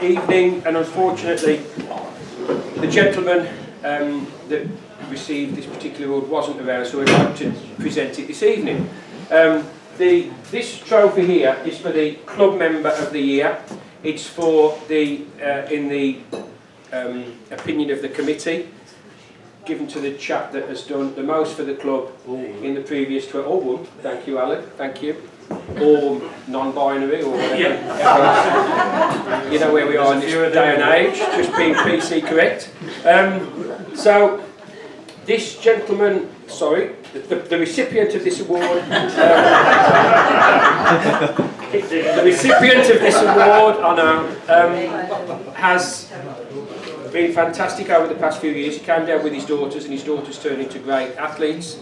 evening, and unfortunately the gentleman that received this particular award wasn't around, so I'd like to present it this evening. This trophy here is for the Club Member of the Year. It's for the, in the opinion of the committee, given to the chap that has done the most for the club in the previous 12. Oh, one. Thank you, Alan. Thank you. Or non-binary, or whatever. Yeah. You know where we are in this day and age, just being PC correct. So, this gentleman, sorry, the recipient of this award, the recipient of this award, I know, has been fantastic over the past few years. He came down with his daughters, and his daughters turned into great athletes.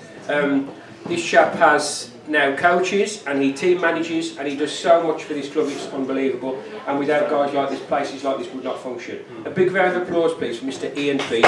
This chap has now coaches, and he team manages, and he does so much for this club, it's unbelievable. And without guys like this, places like this would not function. A big round of applause, please, for Mr. Ian Pease.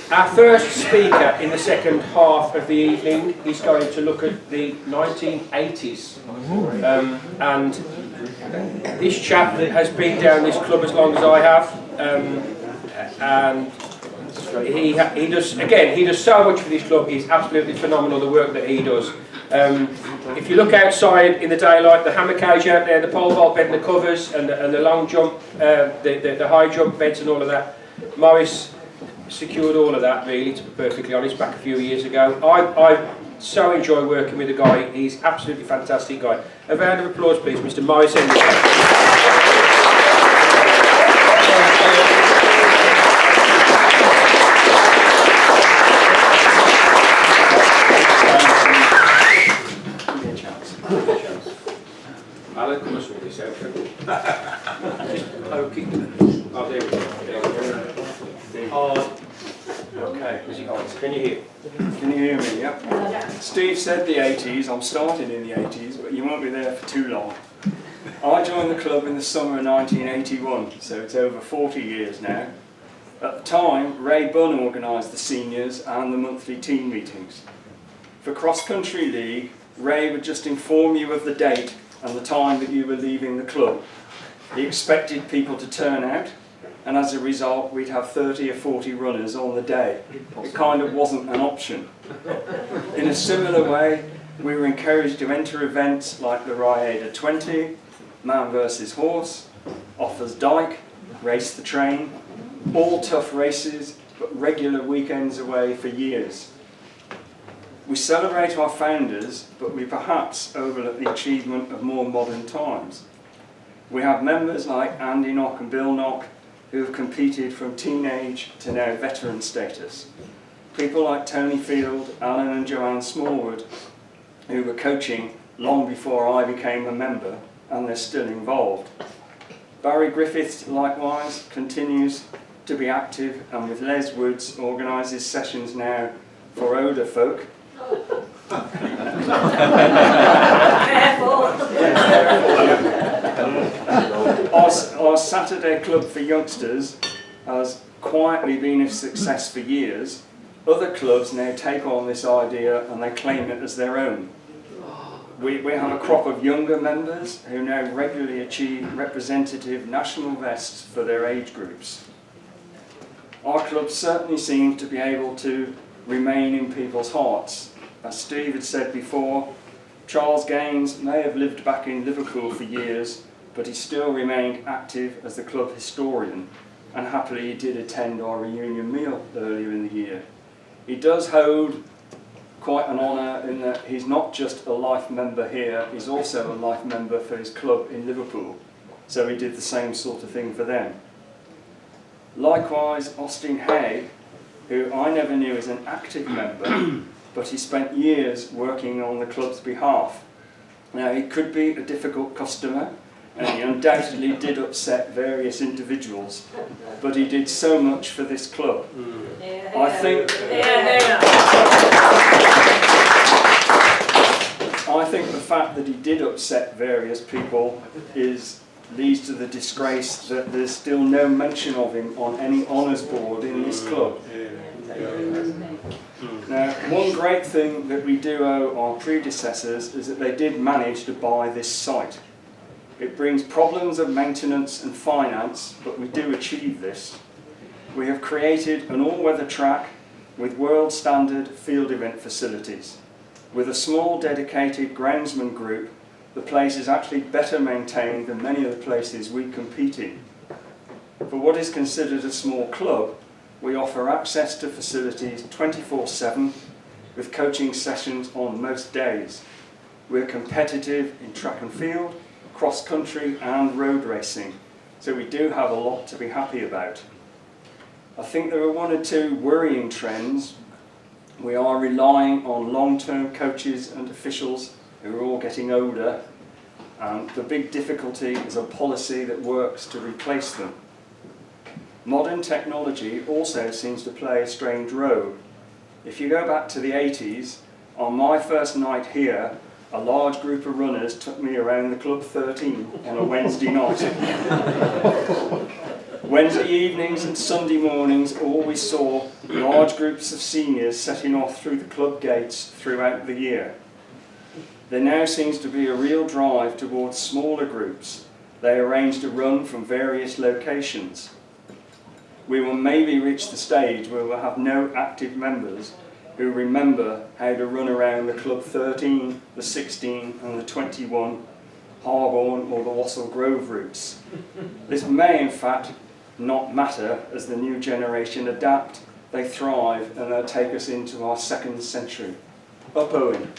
Our first speaker in the second half of the evening is going to look at the 1980s, and this chap has been down this club as long as I have, and he does so much for this club. He's absolutely phenomenal, the work that he does. If you look outside in the daylight, the hammer cage out there, the pole vault bed and the covers, and the long jump, the high jump beds and all of that, Maurice secured all of that, really, to be perfectly honest, back a few years ago. I so enjoy working with the guy. He's absolutely fantastic guy. A round of applause, please, Mr. Maurice Endacott. Alan, come and sort this out. Just poke it. Oh, there we go. Okay, can you hear? Can you hear me? Yep. Steve said the 80s. I'm starting in the 80s, but you won't be there for too long. I joined the club in the summer of 1981, so it's over 40 years now. At the time, Ray Bunn organised the seniors and the monthly team meetings. For cross-country league, Ray would just inform you of the date and the time that you were leaving the club. He expected people to turn out, and as a result we'd have 30 or 40 runners on the day. It kind of wasn't an option. In a similar way, we were encouraged to enter events like the Riada 20, Man vs Horse, Offers Dyke, Race the Train, all tough races but regular weekends away for years. We celebrate our founders, but we perhaps overlook the achievement of more modern times. We have members like Andy Knock and Bill Knock, who have competed from teenage to now veteran status. People like Tony Field, Alan and Joanne Smallwood, who were coaching long before I became a member, and they're still involved. Barry Griffiths, likewise, continues to be active, and with Les Woods organises sessions now for older folk. Our Saturday club for youngsters has quietly been a success for years. Other clubs now take on this idea and they claim it as their own. We have a crop of younger members who now regularly achieve representative national vests for their age groups. Our club certainly seems to be able to remain in people's hearts. As Steve had said before, Charles Gaines may have lived back in Liverpool for years, but he still remained active as the club historian, and happily he did attend our reunion meal earlier in the year. He does hold quite an honour in that he's not just a life member here, he's also a life member for his club in Liverpool, so he did the same sort of thing for them. Likewise, Austin Hay, who I never knew as an active member, but he spent years working on the club's behalf. Now, he could be a difficult customer, and he undoubtedly did upset various individuals, but he did so much for this club. I think that he did upset various people leads to the disgrace that there's still no mention of him on any honours board in this club. Now, one great thing that we do owe our predecessors is that they did manage to buy this site. It brings problems of maintenance and finance, but we do achieve this. We have created an all-weather track with world-standard field event facilities. With a small dedicated groundsman group, the place is actually better maintained than many of the places we compete in. For what is considered a small club, we offer access to facilities 24/7 with coaching sessions on most days. We're competitive in track and field, cross-country and road racing, so we do have a lot to be happy about. I think there are one or two worrying trends. We are relying on long-term coaches and officials who are all getting older, and the big difficulty is a policy that works to replace them. Modern technology also seems to play a strange role. If you go back to the 80s, on my first night here, a large group of runners took me around the Club 13 on a Wednesday night. Wednesday evenings and Sunday mornings always saw large groups of seniors setting off through the club gates throughout the year. There now seems to be a real drive towards smaller groups. They arrange to run from various locations. We will maybe reach the stage where we'll have no active members who remember how to run around the Club 13, the 16 and the 21, Harborne or the Wassell Grove routes. This may in fact not matter as the new generation adapt, they thrive and they'll take us into our 2nd century. Up Owen.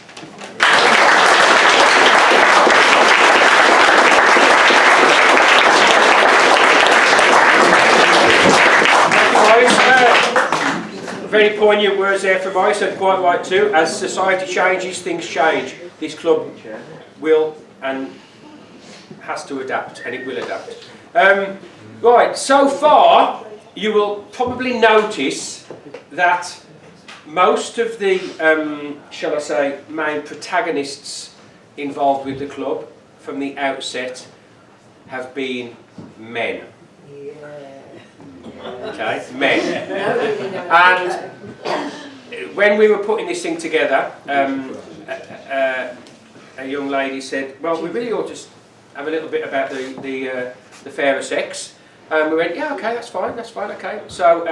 Very poignant words there from Maurice, and quite right too. As society changes, things change. This club will and has to adapt, and it will adapt. Right, so far you will probably notice that most of the, shall I say, main protagonists involved with the club from the outset have been men. Okay, men. And when we were putting this thing together, a young lady said, well, we really ought to have a little bit about the fairer sex. We went, yeah, okay, that's fine, okay. So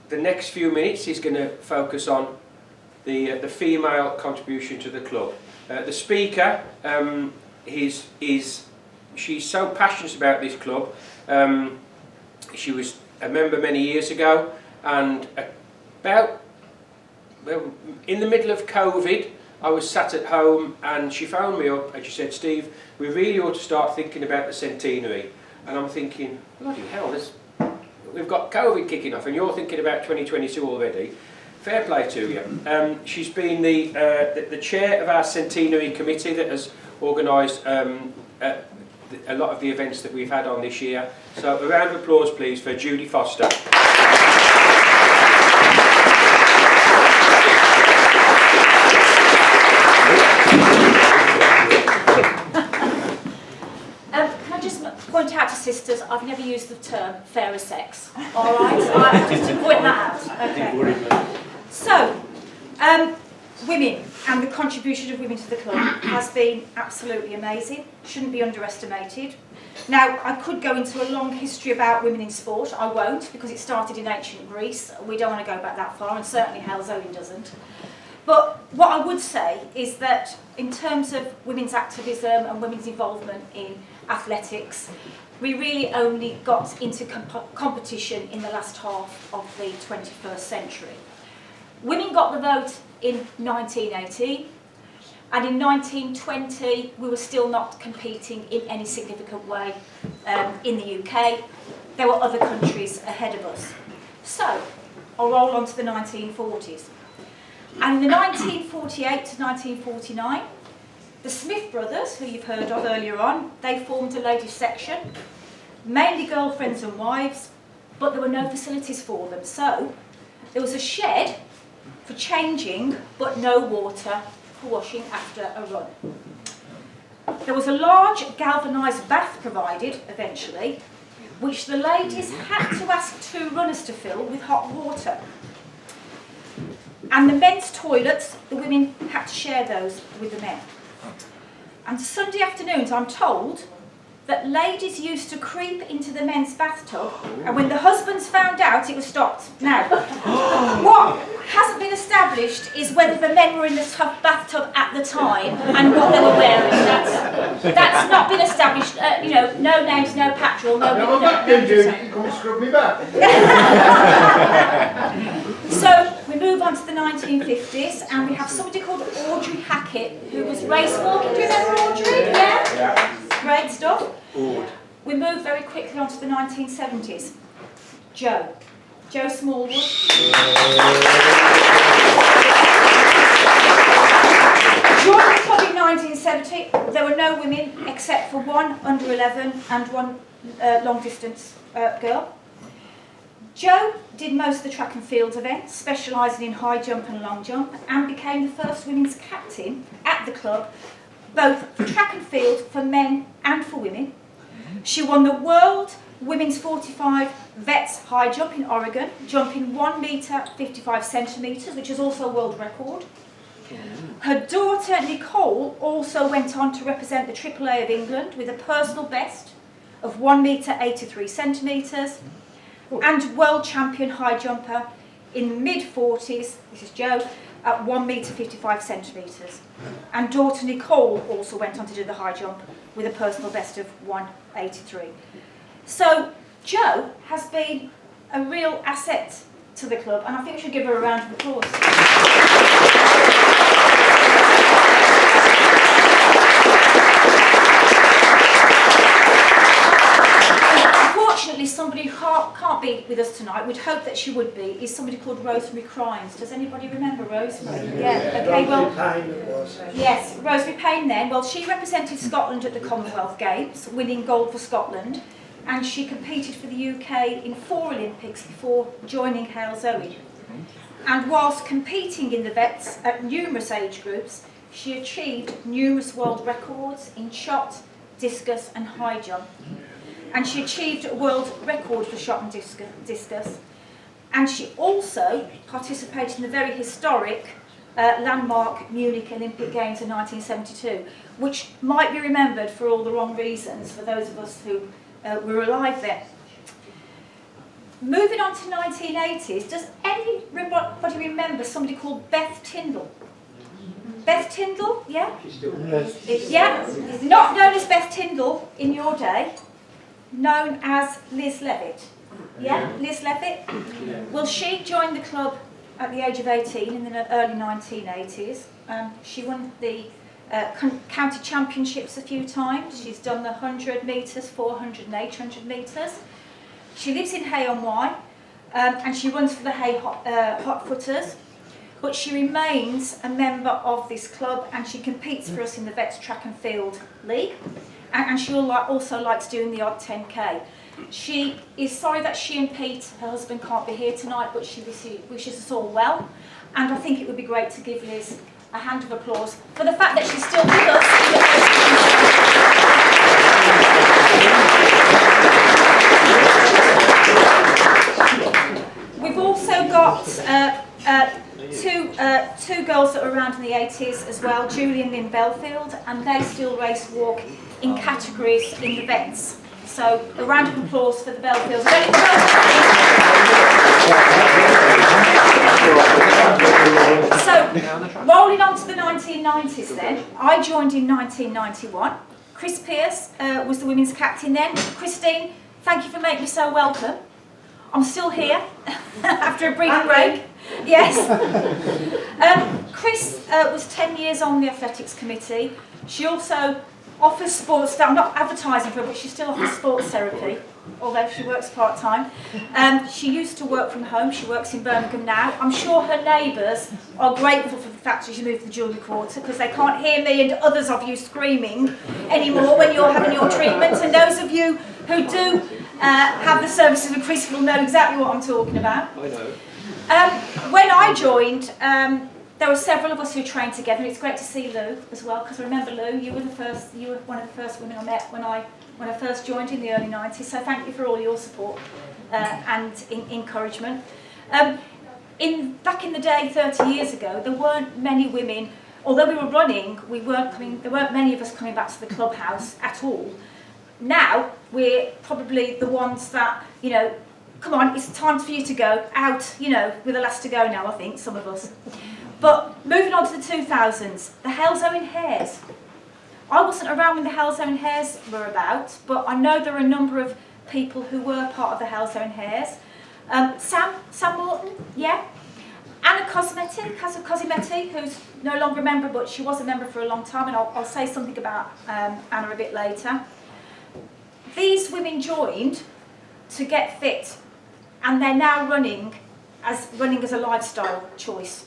the next few minutes is going to focus on the female contribution to the club. The speaker, she's so passionate about this club. She was a member many years ago, and in the middle of COVID, I was sat at home and she phoned me up and she said, Steve, we really ought to start thinking about the centenary. And I'm thinking, bloody hell, we've got COVID kicking off and you're thinking about 2022 already. Fair play to you. She's been the chair of our centenary committee that has organised a lot of the events that we've had on this year. So a round of applause please for Judy Foster. Can I just point out to sisters, I've never used the term fairer sex. Alright, so just to point that out. Okay. So, women and the contribution of women to the club has been absolutely amazing, shouldn't be underestimated. Now, I could go into a long history about women in sport, I won't, because it started in ancient Greece. We don't want to go back that far, and certainly Hell's Owen doesn't. But what I would say is that in terms of women's activism and women's involvement in athletics, we really only got into competition in the last half of the 21st century. Women got the vote in 1918, and in 1920 we were still not competing in any significant way in the UK. There were other countries ahead of us. So, I'll roll on to the 1940s. And in the 1948 to 1949, the Smith brothers, who you've heard of earlier on, they formed a ladies section, mainly girlfriends and wives, but there were no facilities for them. So there was a shed for changing, but no water for washing after a run. There was a large galvanised bath provided, eventually, which the ladies had to ask 2 runners to fill with hot water. And the men's toilets, the women had to share those with the men. And Sunday afternoons, I'm told, that ladies used to creep into the men's bathtub, and when the husbands found out, it was stopped. Now, what hasn't been established is whether the men were in the bathtub at the time and what they were wearing. That's not been established. You know, no names, no patrol, no. No, back then, Judy, you come and scrub me back. So we move on to the 1950s, and we have somebody called Audrey Hackett, who was race walking. Do you remember Audrey? Yeah. Great stuff. We move very quickly on to the 1970s. Joe Smallwood. Joined the club in 1970. There were no women except for one under 11 and one long distance girl. Joe did most of the track and field events, specialising in high jump and long jump, and became the first women's captain at the club, both for track and field for men and for women. She won the World Women's 45 Vets High Jump in Oregon, jumping 1 metre 55 centimetres, which is also a world record. Her daughter Nicole also went on to represent the AAA of England with a personal best of 1 metre 83 centimetres, and world champion high jumper in mid-40s, this is Joe, at 1 metre 55 centimetres. And daughter Nicole also went on to do the high jump with a personal best of 183. So Joe has been a real asset to the club, and I think we should give her a round of applause. Unfortunately, somebody who can't be with us tonight, we'd hope that she would be, is somebody called Rosemary Crimes. Does anybody remember Rosemary? Yeah, okay, well, yes, Rosemary Payne then. Well, she represented Scotland at the Commonwealth Games, winning gold for Scotland, and she competed for the UK in 4 Olympics before joining Hale Zoe. And whilst competing in the vets at numerous age groups, she achieved numerous world records in shot, discus and high jump. And she achieved a world record for shot and discus. And she also participated in the very historic landmark Munich Olympic Games in 1972, which might be remembered for all the wrong reasons for those of us who were alive then. Moving on to 1980s, does anybody remember somebody called Beth Tyndall? Beth Tyndall, yeah? Yeah, not known as Beth Tyndall in your day, known as Liz Levitt. Yeah, Liz Levitt? Well, she joined the club at the age of 18 in the early 1980s. She won the county championships a few times. She's done the 100 metres, 400 and 800 metres. She lives in AOY, and she runs for the Hay Hot Footers. But she remains a member of this club, and she competes for us in the Vets Track and Field League. And she also likes doing the odd 10k. She is sorry that she and Pete, her husband, can't be here tonight, but she wishes us all well. And I think it would be great to give Liz a hand of applause for the fact that she's still with us. We've also got two girls that were around in the 80s as well, Julie and Lynn Belfield, and they still race walk in categories in the vets. So a round of applause for the Belfields. So rolling on to the 1990s then, I joined in 1991. Chris Pearce was the women's captain then. Christine, thank you for making me so welcome. I'm still here after a brief break. Yes. Chris was 10 years on the athletics committee. She also offers sports, I'm not advertising for her, but she still offers sports therapy, although she works part-time. She used to work from home. She works in Birmingham now. I'm sure her neighbours are grateful for the fact that she moved to the Jewellery Quarter, because they can't hear me and others of you screaming anymore when you're having your treatment. And those of you who do have the services of Chris will know exactly what I'm talking about. I know. When I joined, there were several of us who trained together. It's great to see Lou as well, because I remember Lou, you were one of the first women I met when I first joined in the early 90s, so thank you for all your support and encouragement. Back in the day, 30 years ago, there weren't many women, although we were running, there weren't many of us coming back to the clubhouse at all. Now, we're probably the ones that, you know, come on, it's time for you to go out, you know, we're the last to go now, I think, some of us. But moving on to the 2000s, the Halesowen Hares. I wasn't around when the Halesowen Hares were about, but I know there are a number of people who were part of the Halesowen Hares. Sam Morton, yeah. Anna Cosimetti, who's no longer a member, but she was a member for a long time, and I'll say something about Anna a bit later. These women joined to get fit, and they're now running as a lifestyle choice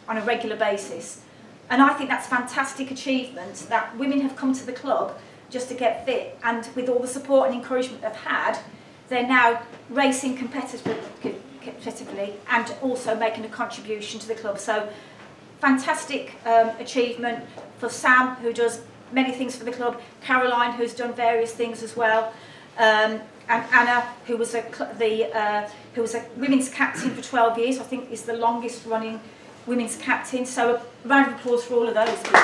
on a regular basis. And I think that's a fantastic achievement that women have come to the club just to get fit, and with all the support and encouragement they've had, they're now racing competitively and also making a contribution to the club. So fantastic achievement for Sam, who does many things for the club, Caroline, who's done various things as well, and Anna, who was a women's captain for 12 years, I think is the longest running women's captain. So a round of applause for all of those people.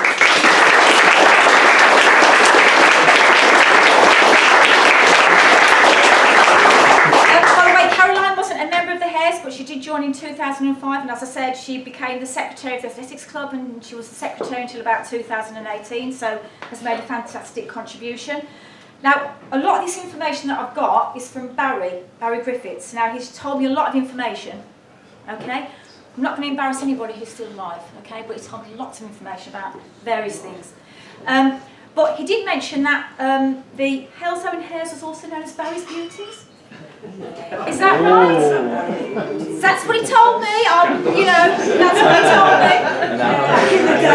By the way, Caroline wasn't a member of the Hares, but she did join in 2005, and as I said, she became the secretary of the Athletics Club, and she was the secretary until about 2018, so has made a fantastic contribution. Now, a lot of this information that I've got is from Barry Griffiths. Now, he's told me a lot of information, okay? I'm not going to embarrass anybody who's still alive, okay? But he's told me lots of information about various things. But he did mention that the Halesowen Hares was also known as Barry's Beauties. Is that right? That's what he told me. You know, that's what he told me. Back in the day.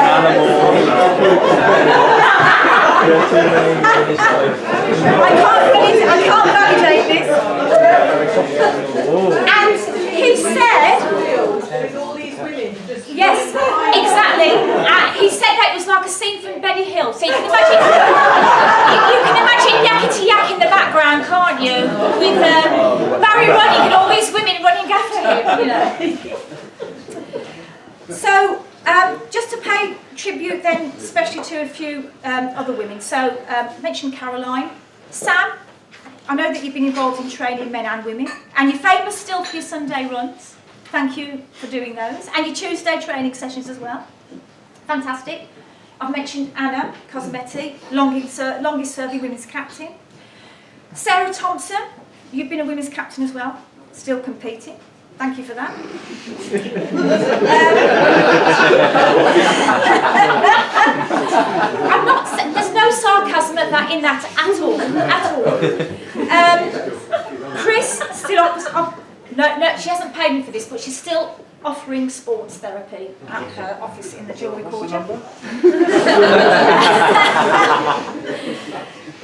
I can't validate this. And he said, yes, exactly. He said that it was like a scene from Benny Hill. So you can imagine, Yakety Yak in the background, can't you? With Barry running and all these women running after him, you know. So, just to pay tribute then, especially to a few other women. So, mentioned Caroline. Sam, I know that you've been involved in training men and women, and you're famous still for your Sunday runs. Thank you for doing those. And your Tuesday training sessions as well. Fantastic. I've mentioned Anna Cosimetti, longest serving women's captain. Sarah Thompson, you've been a women's captain as well, still competing. Thank you for that. There's no sarcasm in that at all. Chris, still no, she hasn't paid me for this, but she's still offering sports therapy at her office in the Jewellery Quarter.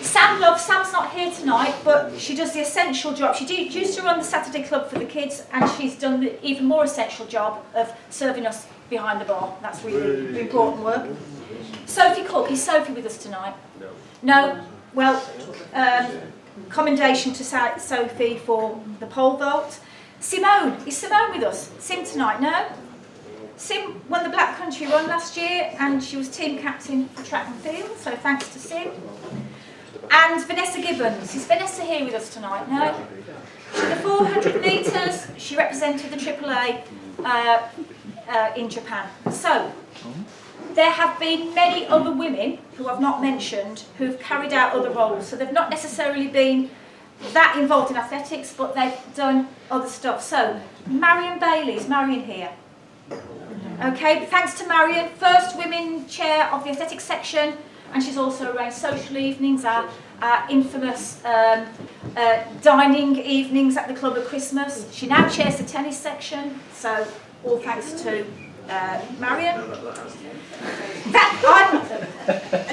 Sam's not here tonight, but she does the essential job. She used to run the Saturday club for the kids, and she's done the even more essential job of serving us behind the bar. That's really important work. Sophie Cook, is Sophie with us tonight? No? Well, commendation to Sophie for the pole vault. Simone, is Simone with us? Sim tonight, no? Sim won the Black Country Run last year, and she was team captain for track and field, so thanks to Sim. And Vanessa Gibbons, is Vanessa here with us tonight? No? The 400 metres, she represented the AAA in Japan. So, there have been many other women who I've not mentioned who've carried out other roles, so they've not necessarily been that involved in athletics, but they've done other stuff. So, Marion Bailey, is Marion here? Okay, thanks to Marion, first women chair of the athletics section, and she's also arranged social evenings, our infamous dining evenings at the club at Christmas. She now chairs the tennis section, so all thanks to Marion.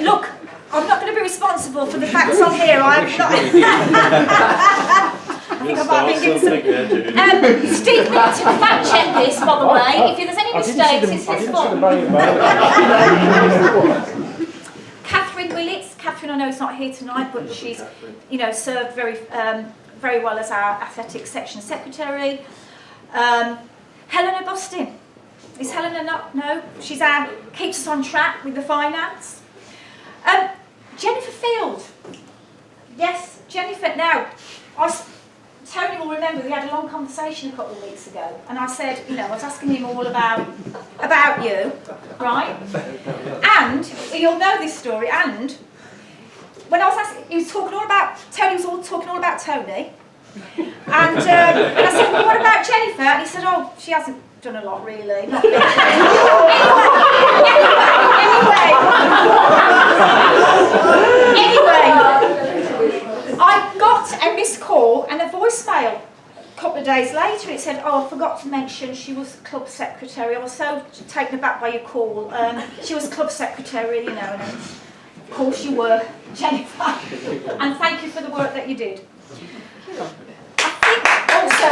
Look, I'm not going to be responsible for the facts on here. I'm think I might have been given some. Steve Middleton fact check this, by the way. If there's any mistakes, it's his fault. Catherine Willits. Catherine, I know is not here tonight, but she's, served very well as our athletics section secretary. Helena Boston. Is Helena not? No. She's keeps us on track with the finance. Jennifer Field. Yes, Jennifer. Now, Tony will remember we had a long conversation a couple of weeks ago, and I said, I was asking him all about you, right? And you'll know this story. And when I was asking, Tony was talking all about Tony, and I said, well, what about Jennifer? And he said, oh, she hasn't done a lot really. Not really. Anyway, I got a missed call and a voicemail a couple of days later. It said, oh, I forgot to mention she was club secretary. I was so taken aback by your call. She was club secretary, and of course you were, Jennifer. And thank you for the work that you did. I think also,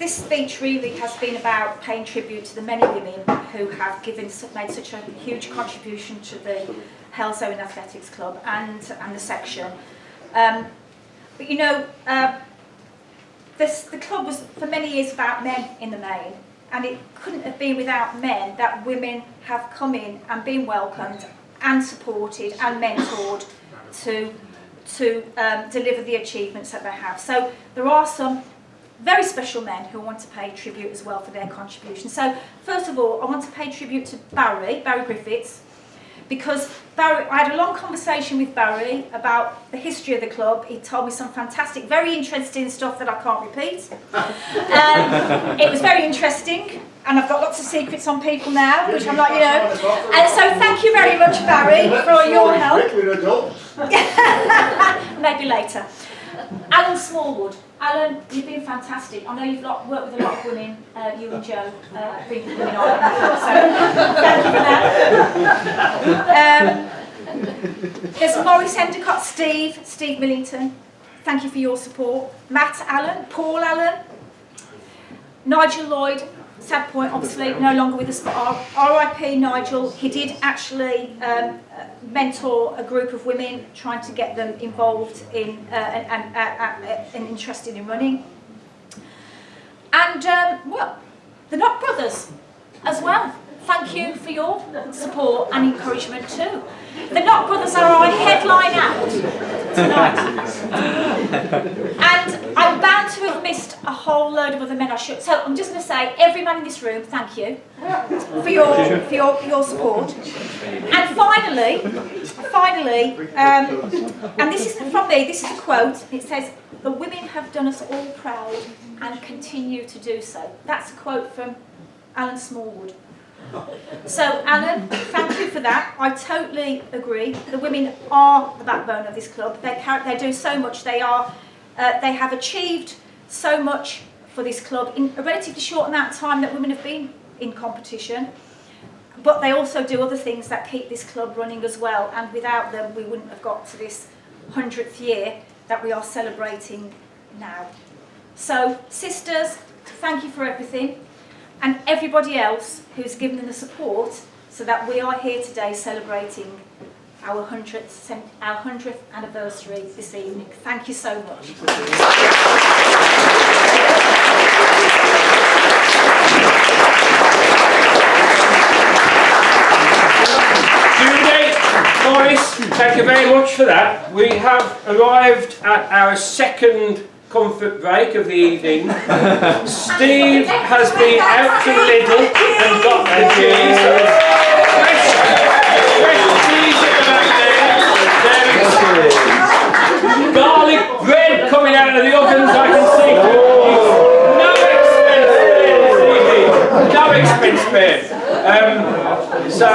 this speech really has been about paying tribute to the many women who have made such a huge contribution to the Halesowen Athletics Club and the section. But the club was for many years about men in the main, and it couldn't have been without men that women have come in and been welcomed and supported and mentored to deliver the achievements that they have. So there are some very special men who want to pay tribute as well for their contribution. So first of all, I want to pay tribute to Barry Griffiths, because I had a long conversation with Barry about the history of the club. He told me some fantastic, very interesting stuff that I can't repeat. It was very interesting, and I've got lots of secrets on people now, which I'm like, And so thank you very much, Barry, for your help. Maybe later. Alan Smallwood. Alan, you've been fantastic. I know you've worked with a lot of women, you and Joe, bringing women on, so thank you for that. There's Maurice Endacott, Steve Millington. Thank you for your support. Matt Allen, Paul Allen, Nigel Lloyd. Sad point, obviously, no longer with us, but RIP Nigel. He did actually mentor a group of women, trying to get them involved in and interested in running. And, the Knock Brothers as well. Thank you for your support and encouragement too. The Knock Brothers are our headline act tonight. And I'm bound to have missed a whole load of other men I should. So I'm just going to say, every man in this room, thank you for your support. And finally, and this isn't from me, this is a quote. It says, "The women have done us all proud and continue to do so." That's a quote from Alan Smallwood. So Alan, thank you for that. I totally agree. The women are the backbone of this club. They do so much. They have achieved so much for this club in a relatively short amount of time that women have been in competition. But they also do other things that keep this club running as well. And without them, we wouldn't have got to this 100th year that we are celebrating now. So sisters, thank you for everything. And everybody else who's given them the support so that we are here today celebrating our 100th anniversary this evening. Thank you so much. Judy, Maurice, thank you very much for that. We have arrived at our second comfort break of the evening. Steve has been out to Lidl and got the cheese. Fresh cheese at the back there. Garlic bread coming out of the ovens, I can see. No expense spared. So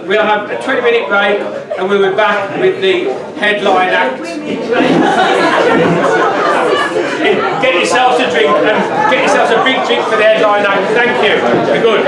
we'll have a 20-minute break and we'll be back with the headline act. Get yourselves a drink and get yourselves a big drink for the headline act. Thank you. We're good.